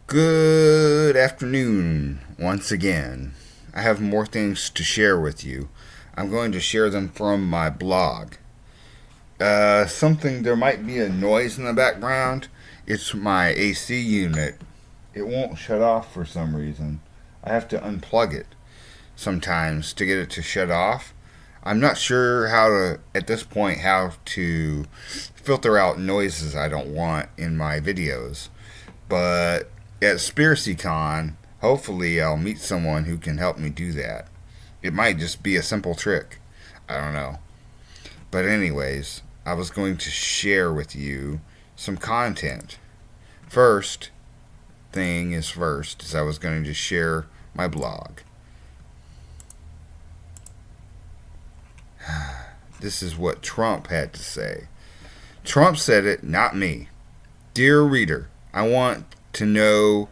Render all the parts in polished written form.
Good afternoon once again. I have more things to share with you. I'm going to share them from my blog. There might be a noise in the background. It's my AC unit. It won't shut off for some reason. I have to unplug it sometimes to get it to shut off. I'm not sure at this point, how to filter out noises I don't want in my videos. But at SpiracyCon, hopefully I'll meet someone who can help me do that. It might just be a simple trick. I don't know. But anyways, I was going to share with you some content. First is I was going to share my blog. This is what Trump had to say. Trump said it, not me. Dear reader, I want to know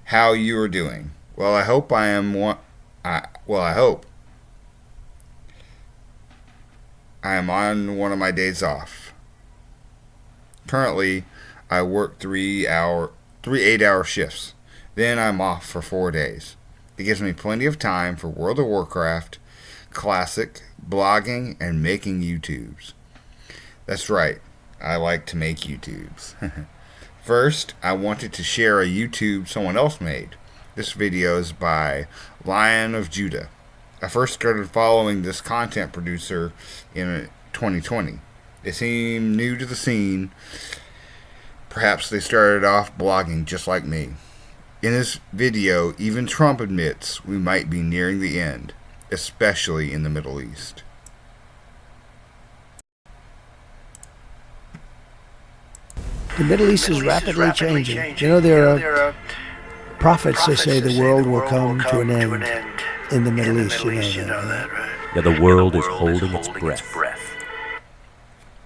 how you are doing. Well, I hope I hope I am on one of my days off. Currently, I work 3 8-hour shifts. Then I'm off for 4 days. It gives me plenty of time for World of Warcraft, Classic, blogging, and making YouTubes. That's right, I like to make YouTubes. First, I wanted to share a YouTube someone else made. This video is by Lion of Judah. I first started following this content producer in 2020. They seem new to the scene. Perhaps they started off blogging just like me. In this video, even Trump admits we might be nearing the end, especially in the Middle East. The Middle East is rapidly changing. You know, there are prophets that say the world will come to an end in the Middle East. You know that, right? Yeah, the world is holding its breath.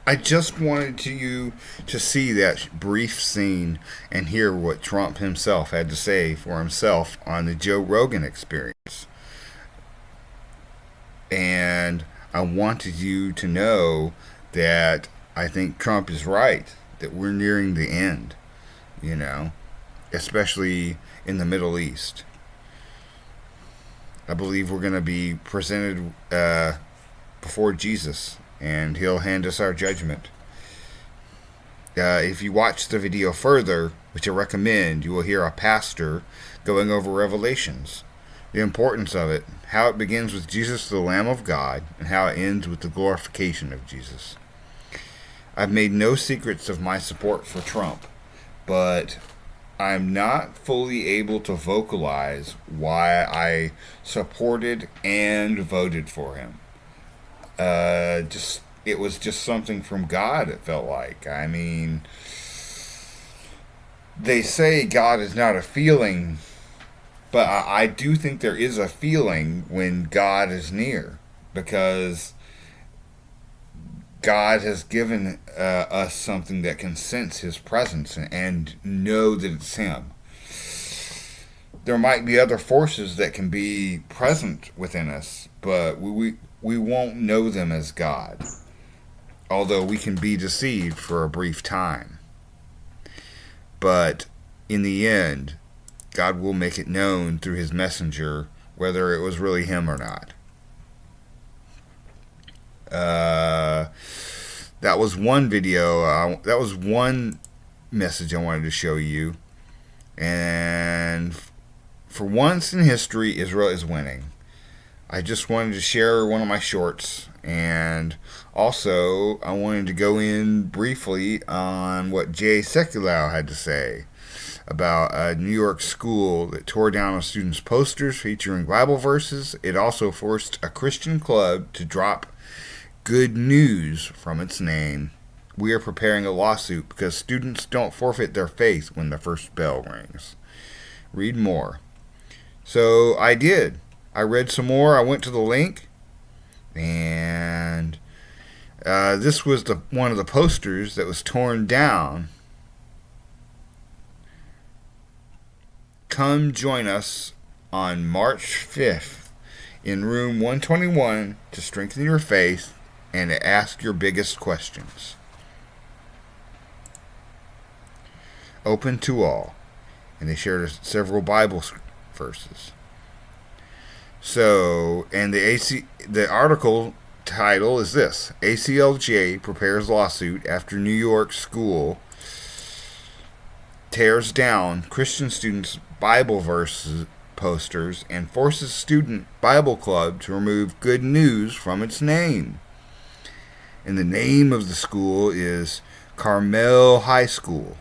I just wanted you to see that brief scene and hear what Trump himself had to say for himself on the Joe Rogan Experience. And I wanted you to know that I think Trump is right, that we're nearing the end, especially in the Middle East. I believe we're going to be presented before Jesus, and he'll hand us our judgment. If you watch the video further, which I recommend, you will hear a pastor going over Revelations, the importance of it, how it begins with Jesus, the Lamb of God, and how it ends with the glorification of Jesus. I've made no secrets of my support for Trump, but I'm not fully able to vocalize why I supported and voted for him. It was just something from God, it felt like. I mean, they say God is not a feeling, but I do think there is a feeling when God is near, because God has given us something that can sense his presence and know that it's him. There might be other forces that can be present within us, but we won't know them as God, although we can be deceived for a brief time. But in the end, God will make it known through his messenger whether it was really him or not. That was one video, that was one message I wanted to show you. And for once in history, Israel is winning. I just wanted to share one of my shorts, and also I wanted to go in briefly on what Jay Sekulow had to say about a New York school that tore down a student's posters featuring Bible verses. It also forced a Christian club to drop Good News from its name. We are preparing a lawsuit because students don't forfeit their faith when the first bell rings. Read more. So I did. I read some more. I went to the link, and this was one of the posters that was torn down. Come join us on March 5th in room 121 to strengthen your faith and to ask your biggest questions. Open to all. and they shared several Bible verses. So, and the article title is this: ACLJ prepares lawsuit after New York school tears down Christian students' Bible verses posters and forces student Bible club to remove good news from its name. And the name of the school is Carmel High School.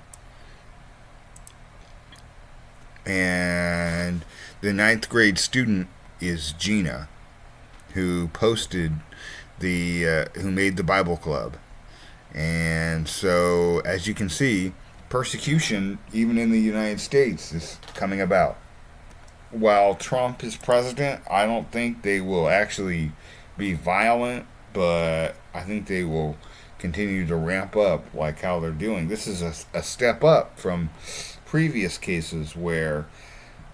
And the 9th grade student is Gina, who posted who made the Bible club. And so, as you can see, persecution, even in the United States, is coming about. While Trump is president, I don't think they will actually be violent, but I think they will continue to ramp up like how they're doing. This is a step up from previous cases where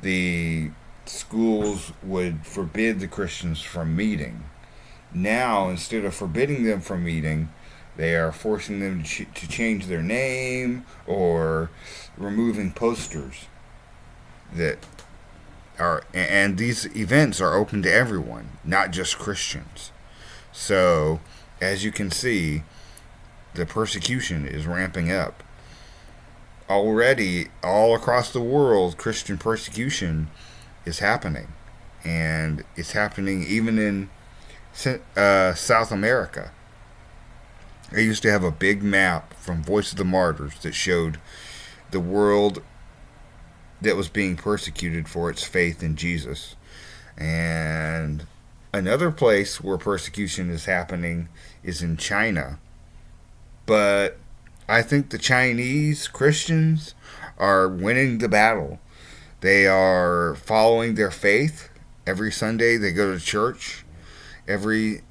the schools would forbid the Christians from meeting. Now, instead of forbidding them from meeting, they are forcing them to change their name or removing posters that are, and these events are open to everyone, not just Christians. So, as you can see, the persecution is ramping up. Already, all across the world, Christian persecution is happening. And it's happening even in South America. I used to have a big map from Voice of the Martyrs that showed the world that was being persecuted for its faith in Jesus. And another place where persecution is happening is in China. But I think the Chinese Christians are winning the battle. They are following their faith. Every Sunday they go to church. Every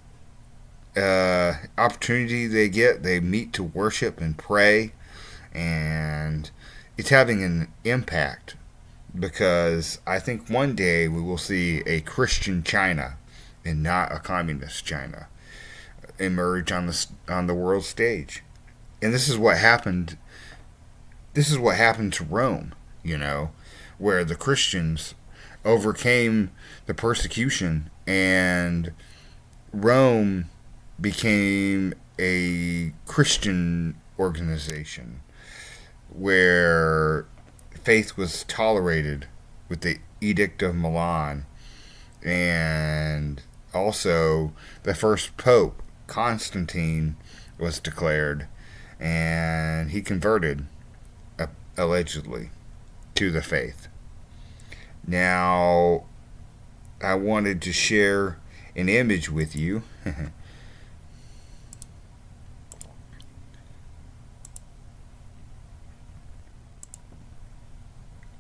opportunity they get, they meet to worship and pray. And it's having an impact, because I think one day we will see a Christian China and not a communist China emerge on the world stage. And this is what happened. This is what happened to Rome, where the Christians overcame the persecution and Rome became a Christian organization where faith was tolerated with the Edict of Milan. And also the first pope, Constantine, was declared, and he converted, allegedly, to the faith. Now, I wanted to share an image with you.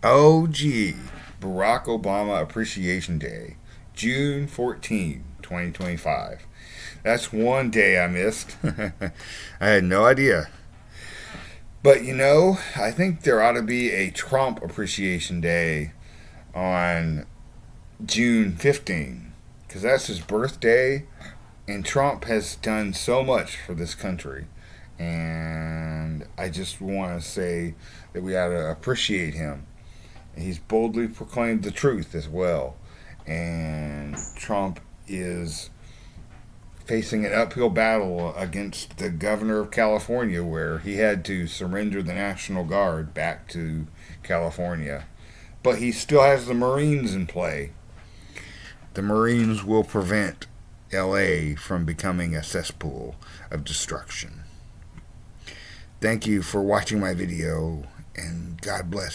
OG, Barack Obama Appreciation Day, June 14, 2025. That's one day I missed. I had no idea. But I think there ought to be a Trump Appreciation Day on June 15, because that's his birthday, and Trump has done so much for this country. And I just want to say that we ought to appreciate him. He's boldly proclaimed the truth as well. And Trump is facing an uphill battle against the governor of California, where he had to surrender the National Guard back to California. But he still has the Marines in play. The Marines will prevent LA from becoming a cesspool of destruction. Thank you for watching my video, and God bless.